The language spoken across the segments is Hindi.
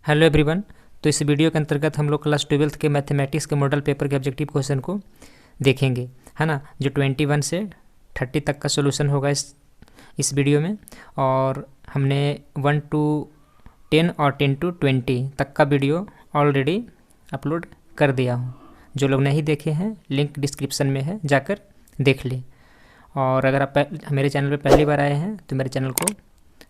Hello everyone. तो इस वीडियो के अंतर्गत हम लोग क्लास 12th के मैथमेटिक्स के मॉडल पेपर के ऑब्जेक्टिव क्वेश्चन को देखेंगे, है ना, जो 21 से 30 तक का सॉल्यूशन होगा इस वीडियो में। और हमने 1 to 10 और 10 to 20 तक का वीडियो ऑलरेडी अपलोड कर दिया हूँ। जो लोग नहीं देखे हैं लिंक डिस्क्रिप्शन में है, जाकर देख लें। और अगर आप मेरे चैनल पर पहली बार आए हैं तो मेरे चैनल को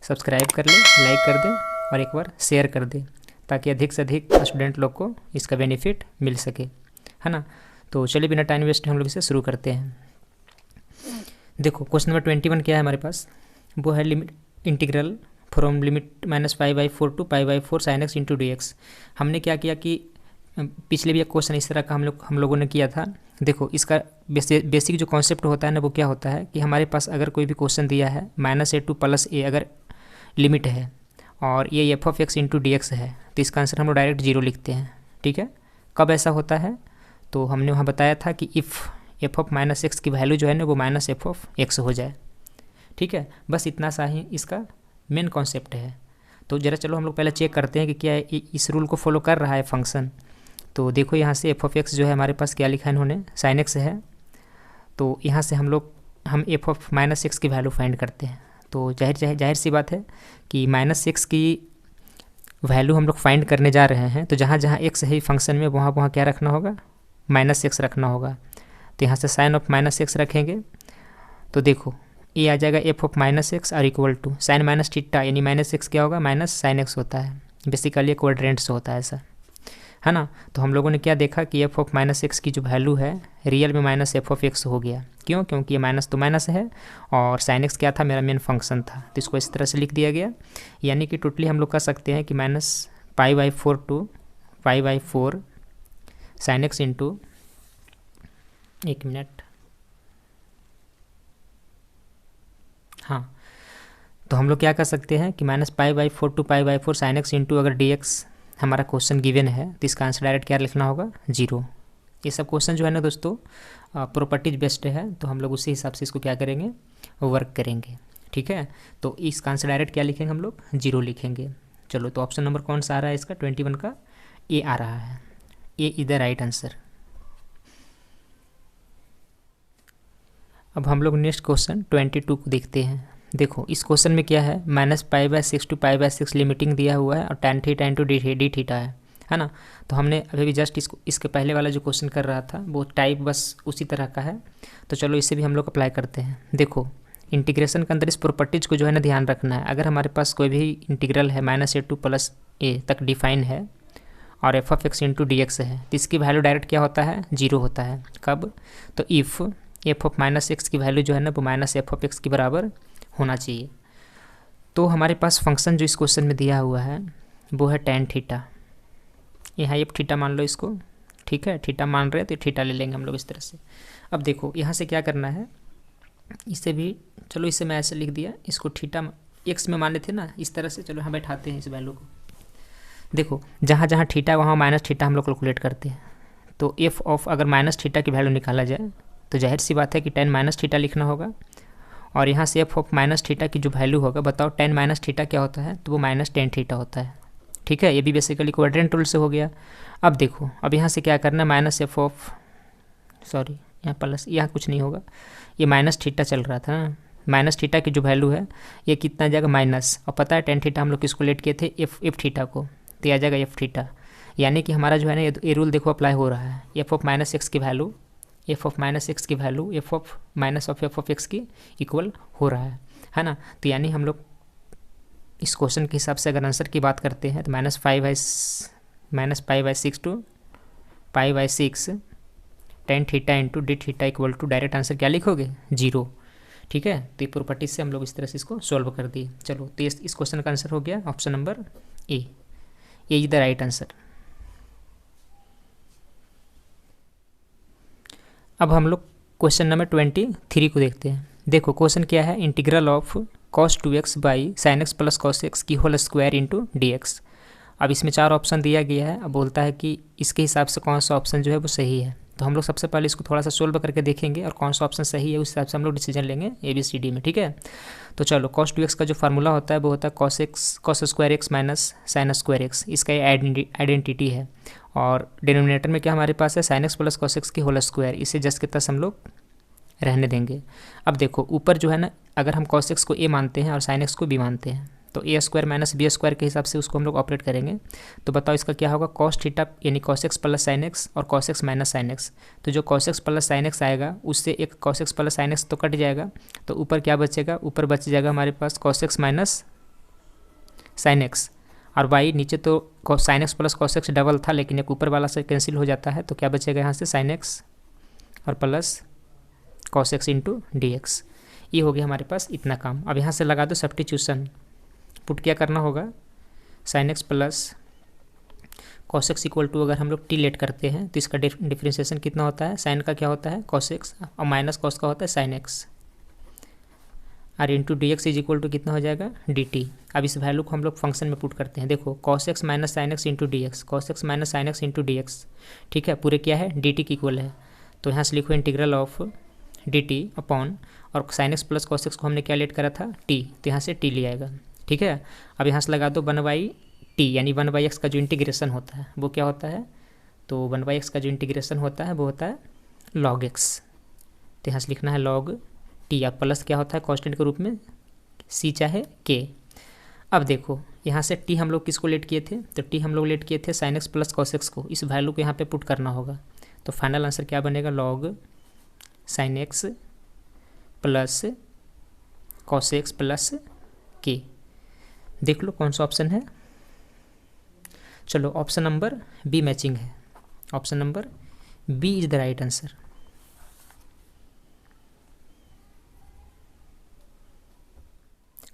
सब्सक्राइब कर लें, लाइक कर दें और एक बार शेयर कर दें, ताकि अधिक से अधिक स्टूडेंट लोग को इसका बेनिफिट मिल सके, है ना। तो चलिए बिना टाइम वेस्ट हम लोग इसे शुरू करते हैं। देखो क्वेश्चन नंबर 21 क्या है हमारे पास, वो है limit integral from limit -π/4 to π/4 sin x into d x. हमने क्या किया कि पिछले भी एक क्वेश्चन इस तरह का हम लोगों ने किया था। देखो इसका बेसिक जो कॉन्सेप्ट होता है ना, वो क्या होता है कि हमारे पास अगर कोई भी क्वेश्चन दिया है -a to +a अगर लिमिट है और ये f(x) इंटू डी एक्स है, तो इसका आंसर हम लोग डायरेक्ट 0 लिखते हैं। ठीक है, कब ऐसा होता है तो हमने वहाँ बताया था कि इफ़ f(-x) की वैल्यू जो है ना वो -f(x) हो जाए। ठीक है, बस इतना सा ही इसका मेन कॉन्सेप्ट है। तो ज़रा चलो हम लोग पहले चेक करते हैं कि क्या इस रूल को फॉलो कर रहा है फंक्शन। तो देखो यहाँ से f(x) जो है हमारे पास क्या लिखा है इन्होंने, sin x है। तो यहाँ से हम f(-x) की वैल्यू फाइंड करते हैं। तो जाहिर सी बात है कि -x की वैल्यू हम लोग फाइंड करने जा रहे हैं, तो जहाँ जहाँ x है फंक्शन में वहाँ वहाँ क्या रखना होगा, -x रखना होगा। तो यहाँ से साइन ऑफ -x रखेंगे तो देखो ये आ जाएगा f(-x) और equal to sine minus theta, यानी -x क्या होगा, -sin x होता है। बेसिकली क्वाड्रेंट से होता है ऐसा, है ना। तो हम लोगों ने क्या देखा कि f(-x) की जो वैल्यू है रियल में -f(x) हो गया। क्यों? क्योंकि ये माइनस तो माइनस है और sin x क्या था, मेरा मेन फंक्शन था, तो इसको इस तरह से लिख दिया गया। यानी कि टोटली हम लोग कह सकते हैं कि -π/4 to π/4 sin x इंटू, एक मिनट, हाँ, तो हम लोग क्या कर सकते हैं कि -π/4 to π/4 sin x इंटू अगर dx हमारा क्वेश्चन गिवन है तो इसका आंसर डायरेक्ट क्या लिखना होगा, 0। ये सब क्वेश्चन जो है ना दोस्तों प्रॉपर्टीज बेस्ड है, तो हम लोग उसी हिसाब से इसको क्या करेंगे, वर्क करेंगे। ठीक है, तो इसका आंसर डायरेक्ट क्या लिखेंगे हम लोग, 0 लिखेंगे। चलो तो ऑप्शन नंबर कौन सा आ रहा है इसका, 21 का ए आ रहा है। ए इज द राइट आंसर। अब हम लोग नेक्स्ट क्वेश्चन 22 को देखते हैं। देखो इस क्वेश्चन में क्या है, -π/6 to π/6 लिमिटिंग दिया हुआ है और tan theta into d theta है ना। तो हमने अभी भी जस्ट इसके पहले वाला जो क्वेश्चन कर रहा था वो टाइप बस उसी तरह का है। तो चलो इसे भी हम लोग अप्लाई करते हैं। देखो इंटीग्रेशन के अंदर इस प्रॉपर्टीज़ को जो है ना ध्यान रखना है। अगर हमारे पास कोई भी इंटीग्रल है -a to +a तक डिफाइन है और f(x) इंटू डी एक्स है, तो इसकी वैल्यू डायरेक्ट क्या होता है, 0 होता है। कब? तो इफ़ f(-x) की वैल्यू जो है ना वो -f(x) के बराबर होना चाहिए। तो हमारे पास फंक्शन जो इस क्वेश्चन में दिया हुआ है वो है tan थीटा। यहाँ f थीटा मान लो इसको, ठीक है, थीटा मान रहे हैं तो थीटा ले लेंगे हम लोग इस तरह से। अब देखो यहाँ से क्या करना है, इसे भी चलो इसे मैं ऐसे लिख दिया, इसको थीटा x में माने थे ना इस तरह से। चलो यहाँ बैठाते हैं इस वैल्यू को। देखो जहाँ जहाँ थीटा वहाँ माइनस थीटा हम लोग कैलकुलेट करते हैं। तो f ऑफ अगर -θ की वैल्यू निकाला जाए तो जाहिर सी बात है कि tan -θ लिखना होगा। और यहाँ से f ऑफ -θ की जो वैल्यू होगा, बताओ tan -θ क्या होता है, तो वो -tan θ होता है। ठीक है, ये भी बेसिकली क्वाड्रेंट रूल से हो गया। अब देखो अब यहाँ से क्या करना है, -f ऑफ, सॉरी यहाँ प्लस, यहाँ कुछ नहीं होगा, ये -θ चल रहा था ना। -θ की जो वैल्यू है ये कितना जाएगा, माइनस, और पता है tan θ हम लोग किसको लेट किए थे, f θ को, तो आ जाएगा f θ। यानी कि हमारा जो है ना ये रूल देखो अप्लाई हो रहा है। f ऑफ -x की वैल्यू f(-x) की वैल्यू f ऑफ x की इक्वल हो रहा है ना। तो यानी हम लोग इस क्वेश्चन के हिसाब से अगर आंसर की बात करते हैं तो -π/6 to π/6 tan theta into d theta equal to direct answer क्या लिखोगे, 0। ठीक है, तो ये प्रॉपर्टी से हम लोग इस तरह से इसको सॉल्व कर दिए। चलो तो इस क्वेश्चन का आंसर हो गया option number A is the right answer. अब हम लोग क्वेश्चन नंबर 23 को देखते हैं। देखो क्वेश्चन क्या है, integral of cos 2x by sin x plus cos x की whole square into d x. अब इसमें 4 ऑप्शन दिया गया है। अब बोलता है कि इसके हिसाब से कौन सा ऑप्शन जो है वो सही है। तो हम लोग सबसे पहले इसको थोड़ा सा सोल्व करके देखेंगे और कौन सा ऑप्शन सही है उस हिसाब से हम लोग डिसीजन लेंगे ABCD में, ठीक है। तो चलो cos 2x का जो फार्मूला होता है वो होता है cos square x minus sign square x, इसका ये आइडेंटिटी है। और डिनोमिनेटर में क्या हमारे पास है sin x plus cos x की होल स्क्वायर, इसे जस्ट के तस हम लोग रहने देंगे। अब देखो ऊपर जो है ना, अगर हम cos x को a मानते हैं और sin x को b मानते हैं तो a square minus b square के हिसाब से उसको हम लोग ऑपरेट करेंगे। तो बताओ इसका क्या होगा, cos थीटा यानी cos x plus sign x और cos x minus sine x. तो जो cos x plus sine x आएगा उससे एक cos x plus sine x तो कट जाएगा, तो ऊपर क्या बचेगा, ऊपर बच जाएगा हमारे पास cos x minus sign x. और y नीचे तो sign x plus cos x double था, लेकिन एक ऊपर वाला से कैंसिल हो जाता है, तो क्या बचेगा यहाँ से साइन एक्स और plus cos x into d x. ये हो गया हमारे पास इतना काम। अब यहाँ से लगा दो सब्स्टिट्यूशन, पुट क्या करना होगा, sine x plus cos x equal to, अगर हम लोग टी लेट करते हैं तो इसका डिफ्रेंशिएशन कितना होता है, साइन का क्या होता है cos x और माइनस cos का होता है साइन एक्स, और into d x is equal to कितना हो जाएगा dt। अब इस वैल्यू को हम लोग फंक्शन में पुट करते हैं। देखो cos x minus sine x into d x, cos x minus sine x into d x, ठीक है, पूरे क्या है dt की इक्वल है। तो यहाँ से लिखो इंटीग्रल ऑफ dt अपॉन, और sign x plus cos x को हमने क्या लेट करा था t, तो यहाँ से t ले आएगा, ठीक है। अब यहाँ से लगा दो 1/t, यानी 1/x का जो इंटीग्रेशन होता है वो क्या होता है, तो 1/x का जो इंटीग्रेशन होता है वो होता है log x। तो यहाँ से लिखना है log t, या प्लस क्या होता है कांस्टेंट के रूप में c चाहे k। अब देखो यहाँ से t हम लोग किसको लेट किए थे, तो t हम लोग लेट किए थे sin x plus cos x को, इस वैल्यू को यहाँ पे पुट करना होगा। तो फाइनल आंसर क्या बनेगा, log sin x plus cos x plus k। देख लो कौन सा ऑप्शन है। चलो ऑप्शन नंबर बी मैचिंग है, option number b is the right answer.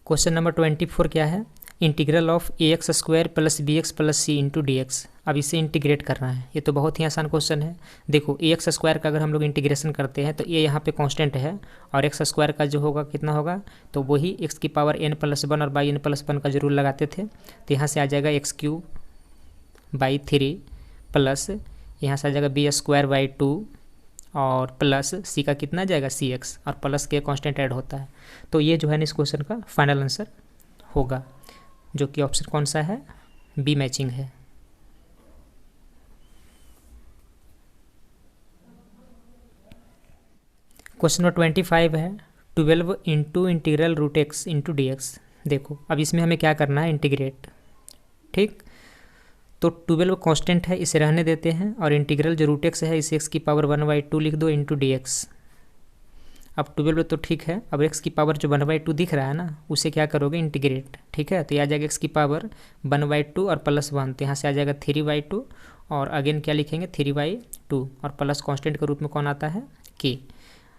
Question number 24 क्या है, integral of ax square plus bx plus c into d x. अब इसे इंटीग्रेट करना है, ये तो बहुत ही आसान क्वेश्चन है। देखो ax स्क्वायर का अगर हम लोग इंटीग्रेशन करते हैं तो ये यहाँ पे कांस्टेंट है, और x स्क्वायर का जो होगा कितना होगा, तो वही x की पावर n प्लस 1 और बाई n प्लस 1 का जो रूल लगाते थे, तो यहाँ से आ जाएगा x³ बाई 3 प्लस यहाँ से आ जाएगा बी स्क्वायर बाई 2 और प्लस सी का कितना जाएगा cx, और प्लस के कांस्टेंट ऐड होता है। तो ये जो है ना इस क्वेश्चन का फाइनल आंसर होगा, जो कि ऑप्शन कौन सा है, बी मैचिंग है। क्वेश्चन नंबर 25 है 12 into integral root x into d x. देखो अब इसमें हमें क्या करना है, इंटीग्रेट, ठीक। तो 12 कांस्टेंट है, इसे रहने देते हैं, और इंटीग्रल जो रूट एक्स है इसे x की पावर 1/2 लिख दो इंटू डी एक्स। अब 12 तो ठीक है, अब x की पावर जो 1/2 दिख रहा है ना, उसे क्या करोगे इंटीग्रेट, ठीक है। तो ये आ जाएगा x की पावर 1/2 और प्लस 1, तो यहाँ से आ जाएगा 3/2, और अगेन क्या लिखेंगे 3/2, और प्लस कांस्टेंट के रूप में कौन आता है k।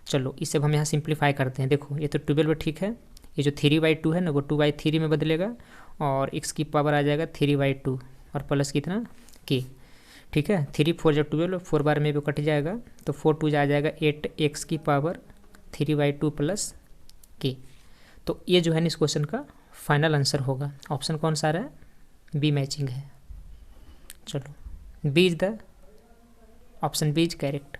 चलो इसे हम यहाँ सिंप्लीफाई करते हैं। देखो ये तो 12 ठीक है, ये जो 3/2 है ना वो 2/3 में बदलेगा, और x की पावर आ जाएगा 3/2 और प्लस कितना k, ठीक है। 3 4 जब 12, 4 बार में भी कट जाएगा, तो 4 2 आ जाएगा 8x की पावर 3/2 प्लस k। तो ये जो है ना इस क्वेश्चन का फाइनल आंसर होगा। ऑप्शन कौन सा आ रहा है, बी मैचिंग है। चलो b is the option, b is correct.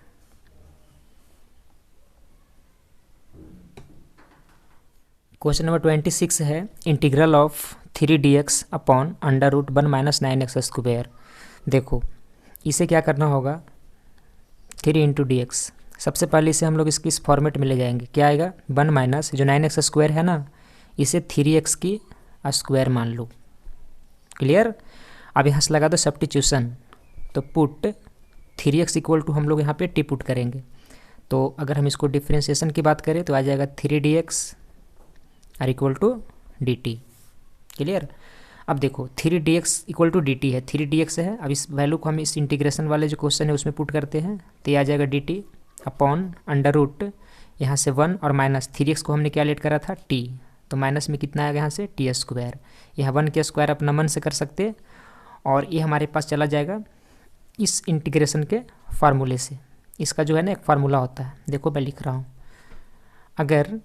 Question number 26 है integral of 3dx upon √1 minus 9x square. देखो इसे क्या करना होगा, 3 इंटू डी एक्स। सबसे पहले इसे हम लोग इसकी इस फॉर्मेट में ले जाएंगे, क्या आएगा 1 माइनस जो 9x स्क्वायर है ना, इसे 3x की स्क्वायर मान लो, क्लियर। अब यहाँ से लगा दो सब्स्टिट्यूशन, तो पुट 3x इक्वल टू हम लोग यहाँ पे टी पुट करेंगे। तो अगर हम इसको डिफ्रेंशिएशन की बात करें तो आ जाएगा 3dx are equal to dt, clear. अब देखो 3dx इक्वल टू dt है, 3dx है। अब इस वैल्यू को हम इस इंटीग्रेशन वाले जो क्वेश्चन है उसमें पुट करते हैं, तो ये आ जाएगा dt अपॉन √ यहाँ से 1 और माइनस 3x को हमने क्या लेट करा था t, तो माइनस में कितना आएगा यहाँ से t स्क्वायर। यहाँ 1 के स्क्वायर अपना मन से कर सकते, और ये हमारे पास चला जाएगा इस इंटीग्रेशन के फार्मूले से। इसका जो है ना एक फार्मूला होता है, देखो मैं लिख रहा हूँ, अगर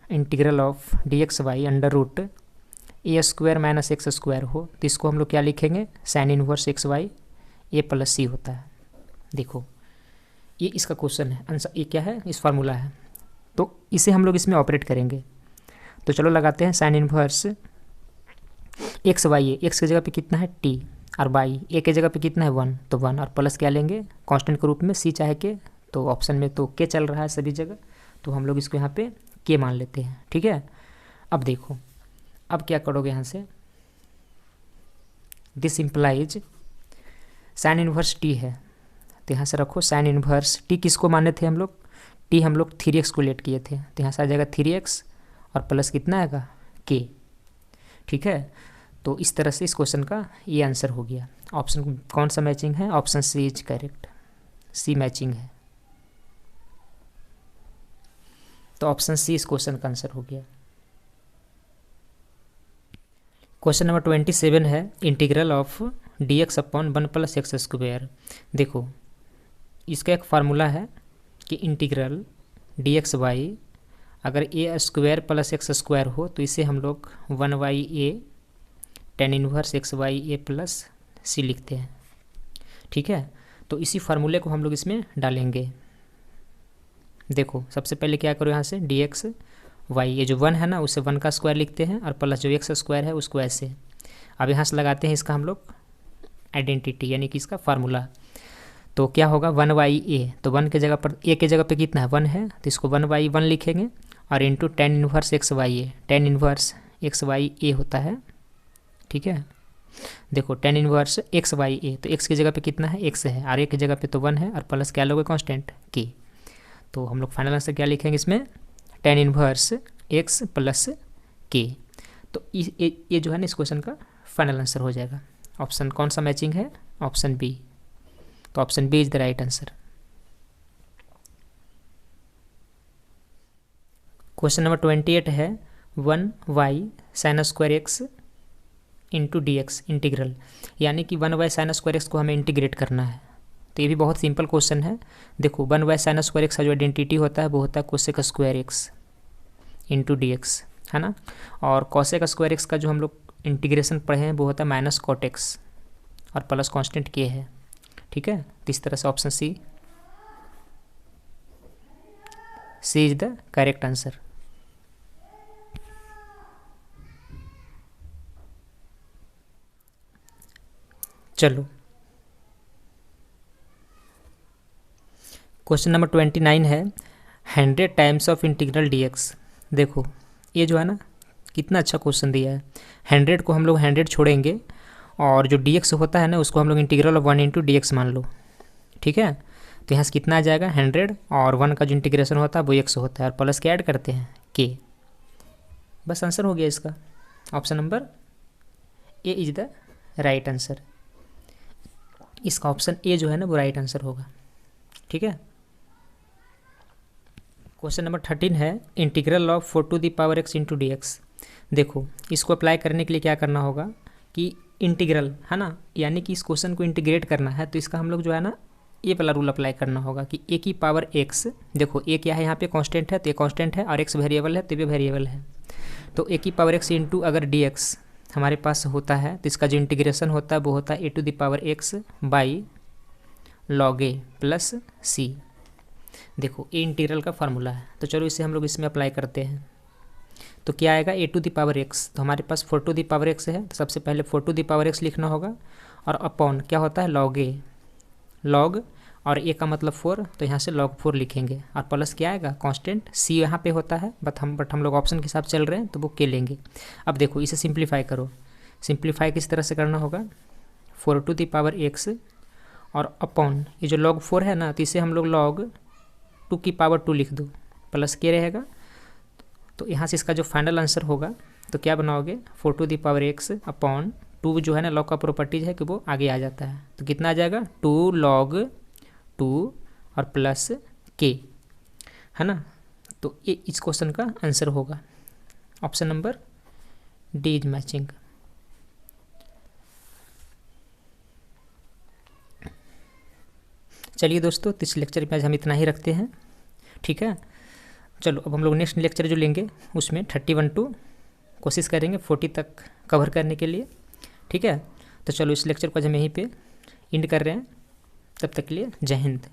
integral of dx/√a² minus x square हो तो इसको हम लोग क्या लिखेंगे, sine inverse xy a plus c होता है। देखो ये इसका क्वेश्चन है, आंसर ये क्या है, इस फार्मूला है। तो इसे हम लोग इसमें ऑपरेट करेंगे। तो चलो लगाते हैं साइन इन्वर्स एक्स वाई है, एक्स की जगह पे कितना है टी, और बाई ए की जगह पे कितना है 1, तो 1 और प्लस क्या लेंगे कांस्टेंट के रूप में सी चाहे के, तो ऑप्शन में तो के चल रहा है सभी जगह, तो हम लोग इसको यहाँ पे के मान लेते हैं। ठीक है, अब देखो अब क्या करोगे यहाँ से, this implies sign inverse T है, तो यहाँ से रखो साइन इन्वर्स टी किसको माने थे हम लोग, टी हम लोग 3x को लेट किए थे, तो यहाँ से आ जाएगा 3x और प्लस कितना आएगा के। ठीक है, तो इस तरह से इस क्वेश्चन का ये आंसर हो गया। ऑप्शन कौन सा मैचिंग है, option c is correct, c matching है। तो ऑप्शन सी इस क्वेश्चन का आंसर हो गया। क्वेश्चन नंबर 27 है integral of dx upon 1 plus x square. देखो इसका एक फार्मूला है कि इंटीग्रल dx बाई अगर ए स्क्वायर प्लस एक्स स्क्वायर हो तो इसे हम लोग 1/a tan inverse x/a plus सी लिखते हैं। ठीक है, तो इसी फार्मूले को हम लोग इसमें डालेंगे। देखो सबसे पहले क्या करो, यहाँ से dx वाई, ये जो 1 है ना उसे 1 का स्क्वायर लिखते हैं, और प्लस जो एक्स स्क्वायर है उसको ऐसे। अब यहाँ से लगाते हैं इसका हम लोग आइडेंटिटी, यानी कि इसका फार्मूला। तो क्या होगा 1/a, तो 1 के जगह पर a के जगह पे कितना है 1 है, तो इसको 1/1 लिखेंगे, और into tan inverse x/a, tan inverse x/a होता है। ठीक है, देखो tan इनवर्स x/a, तो x की जगह पे कितना है x है, और a की जगह पे तो 1 है, और प्लस क्या लोगे कांस्टेंट k। तो हम लोग फाइनल आंसर क्या लिखेंगे इसमें, tan inverse x plus k। तो ये जो है ना इस क्वेश्चन का फाइनल आंसर हो जाएगा। ऑप्शन कौन सा मैचिंग है, ऑप्शन बी। तो option b is the right answer. Question number 28 है 1y sine square x into d x integral, यानी कि 1y साइन स्क्वायर एक्स को हमें इंटीग्रेट करना है। तो ये भी बहुत सिंपल क्वेश्चन है। देखो 1y साइन स्क्वायर एक्स का जो आइडेंटिटी होता है वो होता है cosec square x into d x, है ना, और कोसेक स्क्वायर एक्स का जो हम लोग इंटीग्रेशन पढ़े हैं वो होता है माइनस कॉट एक्स, और प्लस कांस्टेंट के है। ठीक है, तो इस तरह से option c is the correct answer. चलो क्वेश्चन नंबर 29 है 100 टाइम्स ऑफ इंटीग्रल dx। देखो ये जो है ना कितना अच्छा क्वेश्चन दिया है। 100 को हम लोग 100 छोड़ेंगे, और जो dx होता है ना उसको हम लोग इंटीग्रल ऑफ 1 इंटू dx मान लो। ठीक है, तो यहाँ से कितना आ जाएगा 100, और 1 का जो इंटीग्रेशन होता है वो x होता है, और प्लस के ऐड करते हैं k। बस आंसर हो गया इसका। Option number A is the right answer. इसका ऑप्शन ए जो है ना वो राइट आंसर होगा। ठीक है, क्वेश्चन नंबर 13 है integral of 4 to the power x into d x. देखो इसको अप्लाई करने के लिए क्या करना होगा कि इंटीग्रल है ना, यानी कि इस क्वेश्चन को इंटीग्रेट करना है, तो इसका हम लोग जो है ना ये वाला रूल अप्लाई करना होगा कि a की पावर x, देखो a क्या है यहाँ पे कांस्टेंट है, तो ये कांस्टेंट है, और x वेरिएबल है तो ये वेरिएबल है। तो a की पावर x इंटू अगर dx हमारे पास होता है तो इसका जो इंटीग्रेशन होता है वो होता है a to the power x by log a plus c। देखो ए इंटीग्रल का फार्मूला है, तो चलो इसे हम लोग इसमें अप्लाई करते हैं। तो क्या आएगा a to the power x, तो हमारे पास 4 टू द पावर x है, तो सबसे पहले 4 टू द पावर x लिखना होगा, और अपॉन क्या होता है log a, log और a का मतलब 4, तो यहाँ से log 4 लिखेंगे, और प्लस क्या आएगा कांस्टेंट c यहाँ पे होता है, बट हम लोग ऑप्शन के हिसाब चल रहे हैं तो वो के लेंगे। अब देखो इसे सिंप्लीफाई करो, सिंप्लीफाई किस तरह से करना होगा 4 टू द पावर x, और अपॉन ये जो log 4 है ना तो इसे हम लोग log 2 की पावर 2 लिख दो, प्लस के रहेगा। तो यहाँ से इसका जो फाइनल आंसर होगा तो क्या बनाओगे 4 to the power x upon 2 जो है ना log का प्रॉपर्टीज है कि वो आगे आ जाता है, तो कितना आ जाएगा 2 log 2 और प्लस के, है ना। तो ये इस क्वेश्चन का आंसर होगा। Option number D is matching. चलिए दोस्तों, तो इस लेक्चर में आज हम इतना ही रखते हैं। ठीक है, चलो अब हम लोग नेक्स्ट लेक्चर जो लेंगे उसमें 31 टू कोशिश करेंगे 40 तक कवर करने के लिए। ठीक है, तो चलो इस लेक्चर को आज हम यहीं पे एंड कर रहे हैं। तब तक के लिए जय हिंद।